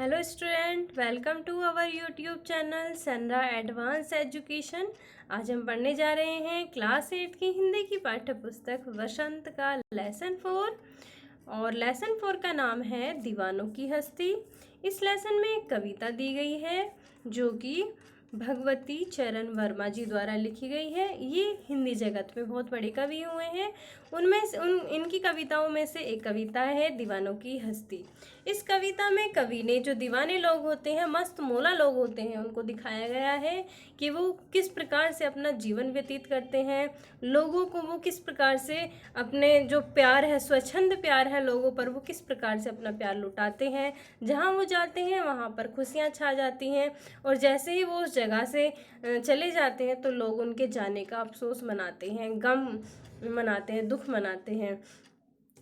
Hello student, welcome to our YouTube channel सनरा advance education. आज हम पढ़ने जा रहे हैं क्लास 8 की हिंदी की पाठ्य पुस्तक वसंत का लेसन 4 और लेसन 4 का नाम है दीवानों की हस्ती। इस लेसन में एक कविता दी गई है जो कि भगवती चरण वर्मा जी द्वारा लिखी गई है। ये हिंदी जगत में बहुत बड़े कवि हुए हैं। उनमें से इनकी कविताओं में से एक कविता है दीवानों की हस्ती। इस कविता में कवि ने जो दीवाने लोग होते हैं, मस्त मौला लोग होते हैं, उनको दिखाया गया है कि वो किस प्रकार से अपना जीवन व्यतीत करते हैं। लोगों को वो किस प्रकार से अपने जो प्यार है, स्वच्छंद प्यार है लोगों पर, वो किस प्रकार से अपना प्यार लुटाते हैं। जहाँ वो जाते हैं वहाँ पर खुशियाँ छा जाती हैं और जैसे ही वो उस जगह से चले जाते हैं तो लोग उनके जाने का अफसोस मनाते हैं, गम मनाते हैं, दुख मनाते हैं।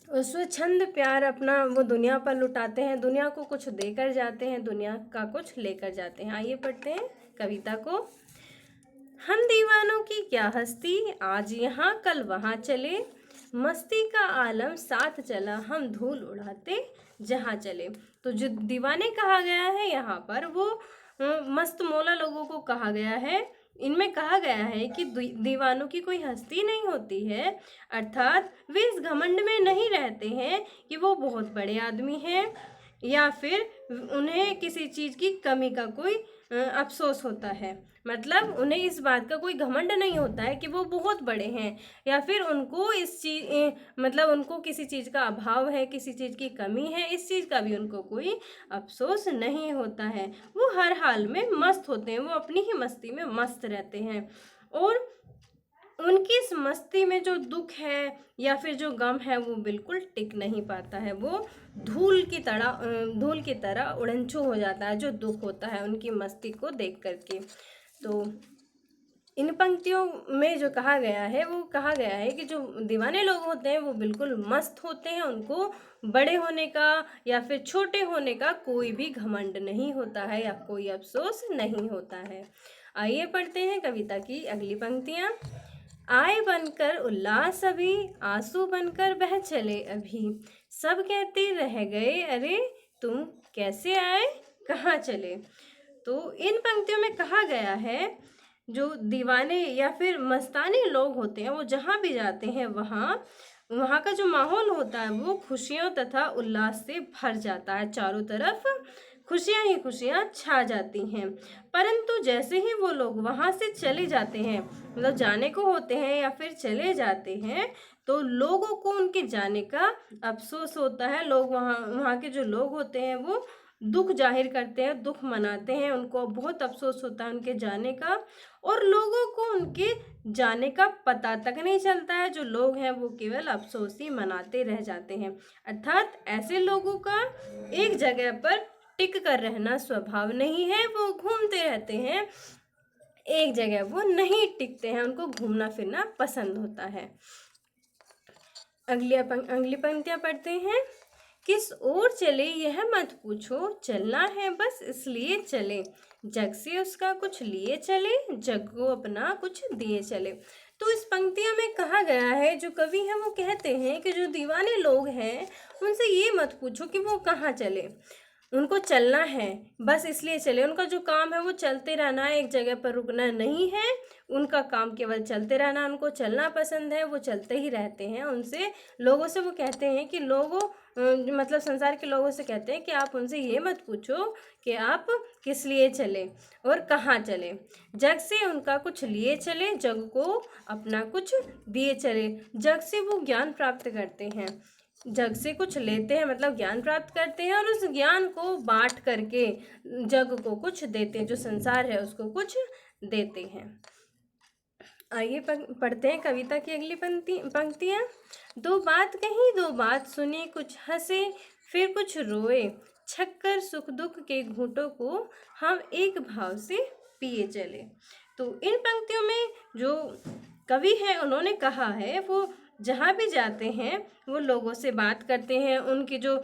स्वच्छंद प्यार अपना वो दुनिया पर लुटाते हैं, दुनिया को कुछ देकर जाते हैं, दुनिया का कुछ लेकर जाते हैं। आइए पढ़ते हैं कविता को। हम दीवानों की क्या हस्ती, आज यहाँ कल वहाँ चले, मस्ती का आलम साथ चला, हम धूल उड़ाते जहाँ चले। तो जो दीवाने कहा गया है यहाँ पर, वो मस्त मौला लोगों को कहा गया है। इनमें कहा गया है कि दीवानों की कोई हस्ती नहीं होती है, अर्थात वे इस घमंड में नहीं रहते हैं कि वो बहुत बड़े आदमी हैं या फिर उन्हें किसी चीज़ की कमी का कोई अफसोस होता है। मतलब उन्हें इस बात का कोई घमंड नहीं होता है कि वो बहुत बड़े हैं या फिर उनको इस चीज़ मतलब उनको किसी चीज़ का अभाव है, किसी चीज़ की कमी है, इस चीज़ का भी उनको कोई अफसोस नहीं होता है। वो हर हाल में मस्त होते हैं, वो अपनी ही मस्ती में मस्त रहते हैं और उनकी इस मस्ती में जो दुख है या फिर जो गम है वो बिल्कुल टिक नहीं पाता है। वो धूल की तरह उड़नछू हो जाता है जो दुख होता है उनकी मस्ती को देख करके। तो इन पंक्तियों में जो कहा गया है वो कहा गया है कि जो दीवाने लोग होते हैं वो बिल्कुल मस्त होते हैं, उनको बड़े होने का या फिर छोटे होने का कोई भी घमंड नहीं होता है या कोई अफसोस नहीं होता है। आइए पढ़ते हैं कविता की अगली पंक्तियाँ। आए बनकर उल्लास अभी, आंसू बनकर बह चले अभी, सब कहते रह गए अरे तुम कैसे आए कहाँ चले। तो इन पंक्तियों में कहा गया है जो दीवाने या फिर मस्तानी लोग होते हैं वो जहाँ भी जाते हैं वहाँ का जो माहौल होता है वो खुशियों तथा उल्लास से भर जाता है। चारों तरफ खुशियाँ ही खुशियाँ छा जाती हैं। परंतु जैसे ही वो लोग वहाँ से चले जाते हैं, मतलब जाने को होते हैं या फिर चले जाते हैं, तो लोगों को उनके जाने का अफसोस होता है। लोग वहाँ के जो लोग होते हैं वो दुख जाहिर करते हैं, दुख मनाते हैं, उनको बहुत अफसोस होता है उनके जाने का और लोगों को उनके जाने का पता तक नहीं चलता है। जो लोग हैं वो केवल अफसोस ही मनाते रह जाते हैं। अर्थात ऐसे लोगों का एक जगह पर टिक कर रहना स्वभाव नहीं है, वो घूमते रहते हैं, एक जगह वो नहीं टिकते हैं, उनको घूमना फिरना पसंद होता है। अगली पंक्तियां पढ़ते हैं। किस ओर चले यह मत पूछो, चलना है बस इसलिए चले, जग से उसका कुछ लिए चले, जग को अपना कुछ दिए चले। तो इस पंक्तियों में कहा गया है, जो कवि हैं वो कहते हैं कि जो दीवाने लोग हैं उनसे ये मत पूछो कि वो कहाँ चले, उनको चलना है बस इसलिए चले। उनका जो काम है वो चलते रहना है, एक जगह पर रुकना नहीं है। उनका काम केवल चलते रहना, उनको चलना पसंद है, वो चलते ही रहते हैं। उनसे लोगों से वो कहते हैं कि लोगों मतलब संसार के लोगों से कहते हैं कि आप उनसे ये मत पूछो कि आप किस लिए चले और कहाँ चले, जग से उनका कुछ लिए चले, जग को अपना कुछ दिए चले। जग से वो ज्ञान प्राप्त करते हैं, जग से कुछ लेते हैं मतलब ज्ञान प्राप्त करते हैं और उस ज्ञान को बांट करके जग को कुछ देते हैं, जो संसार है उसको कुछ देते हैं। आइए पढ़ते हैं कविता की अगली पंक्तियाँ। दो बात कही दो बात सुनी, कुछ हंसे फिर कुछ रोए, छक्कर सुख दुख के घूंटों को हम एक भाव से पिए चले। तो इन पंक्तियों में जो कवि है उन्होंने कहा है वो जहाँ भी जाते हैं वो लोगों से बात करते हैं, उनकी जो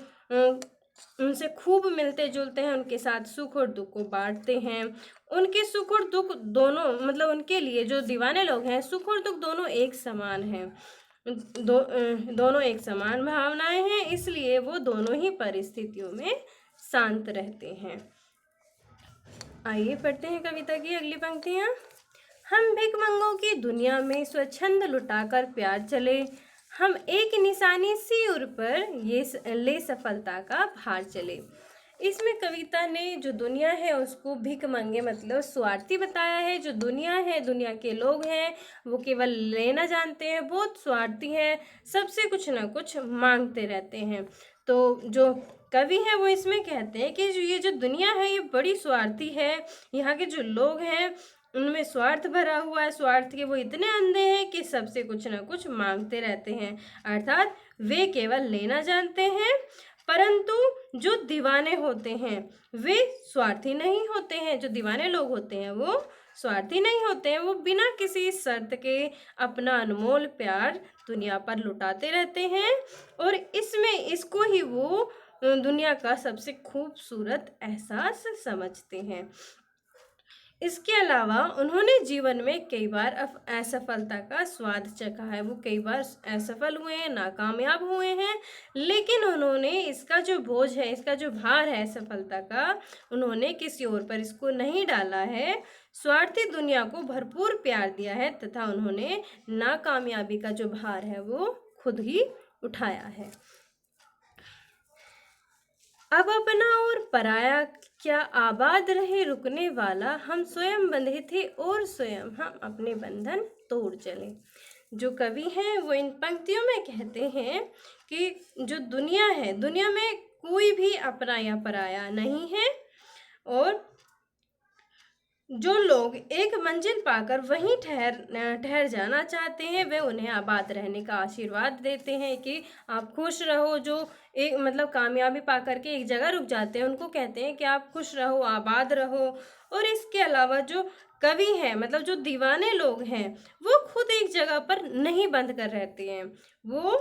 उनसे खूब मिलते जुलते हैं, उनके साथ सुख और दुख को बांटते हैं। उनके सुख और दुख दोनों मतलब उनके लिए जो दीवाने लोग हैं सुख और दुख दोनों एक समान हैं, दोनों एक समान भावनाएं हैं, इसलिए वो दोनों ही परिस्थितियों में शांत रहते हैं। आइए पढ़ते हैं कविता की अगली पंक्तियाँ। हम भिखमंगों की दुनिया में स्वच्छंद लुटाकर प्यार चले, हम एक निशानी सी उर पर ये ले सफलता का भार चले। इसमें कविता ने जो दुनिया है उसको भिखमंगे मतलब स्वार्थी बताया है। जो दुनिया है, दुनिया के लोग हैं, वो केवल लेना जानते हैं, बहुत स्वार्थी हैं, सबसे कुछ ना कुछ मांगते रहते हैं। तो जो कवि है वो इसमें कहते हैं कि ये जो दुनिया है ये बड़ी स्वार्थी है। यहाँ के जो लोग हैं उनमें स्वार्थ भरा हुआ है, स्वार्थ के वो इतने अंधे हैं कि सबसे कुछ ना कुछ मांगते रहते हैं, अर्थात वे केवल लेना जानते हैं। परंतु जो दीवाने होते हैं वे स्वार्थी नहीं होते हैं। जो दीवाने लोग होते हैं वो स्वार्थी नहीं होते हैं, वो बिना किसी शर्त के अपना अनमोल प्यार दुनिया पर लुटाते रहते हैं और इसमें इसको ही वो दुनिया का सबसे खूबसूरत एहसास समझते हैं। इसके अलावा उन्होंने जीवन में कई बार असफलता का स्वाद चखा है। वो कई बार असफल हुए हैं, नाकामयाब हुए हैं, लेकिन उन्होंने इसका जो बोझ है, इसका जो भार है असफलता का, उन्होंने किसी और पर इसको नहीं डाला है। स्वार्थी दुनिया को भरपूर प्यार दिया है तथा उन्होंने नाकामयाबी का जो भार है वो खुद ही उठाया है। अब अपना और पराया क्या आबाद रहे रुकने वाला, हम स्वयं बंधे थे और स्वयं हम अपने बंधन तोड़ चले। जो कवि हैं वो इन पंक्तियों में कहते हैं कि जो दुनिया है, दुनिया में कोई भी अपना या पराया नहीं है और जो लोग एक मंजिल पाकर वहीं ठहर जाना चाहते हैं वे उन्हें आबाद रहने का आशीर्वाद देते हैं कि आप खुश रहो। जो एक मतलब कामयाबी पाकर के एक जगह रुक जाते हैं उनको कहते हैं कि आप खुश रहो, आबाद रहो। और इसके अलावा जो कवि हैं मतलब जो दीवाने लोग हैं वो खुद एक जगह पर नहीं बंद कर रहते हैं, वो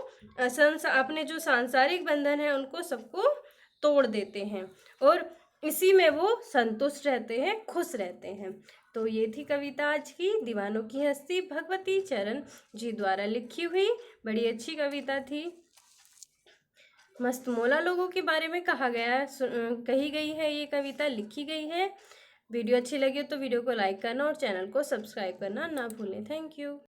अपने जो सांसारिक बंधन है उनको सबको तोड़ देते हैं और इसी में वो संतुष्ट रहते हैं, खुश रहते हैं। तो ये थी कविता आज की, दीवानों की हस्ती, भगवती चरण जी द्वारा लिखी हुई बड़ी अच्छी कविता थी। मस्तमौला लोगों के बारे में कहा गया है, कही गई है, ये कविता लिखी गई है। वीडियो अच्छी लगी तो वीडियो को लाइक करना और चैनल को सब्सक्राइब करना ना भूलें। Thank you.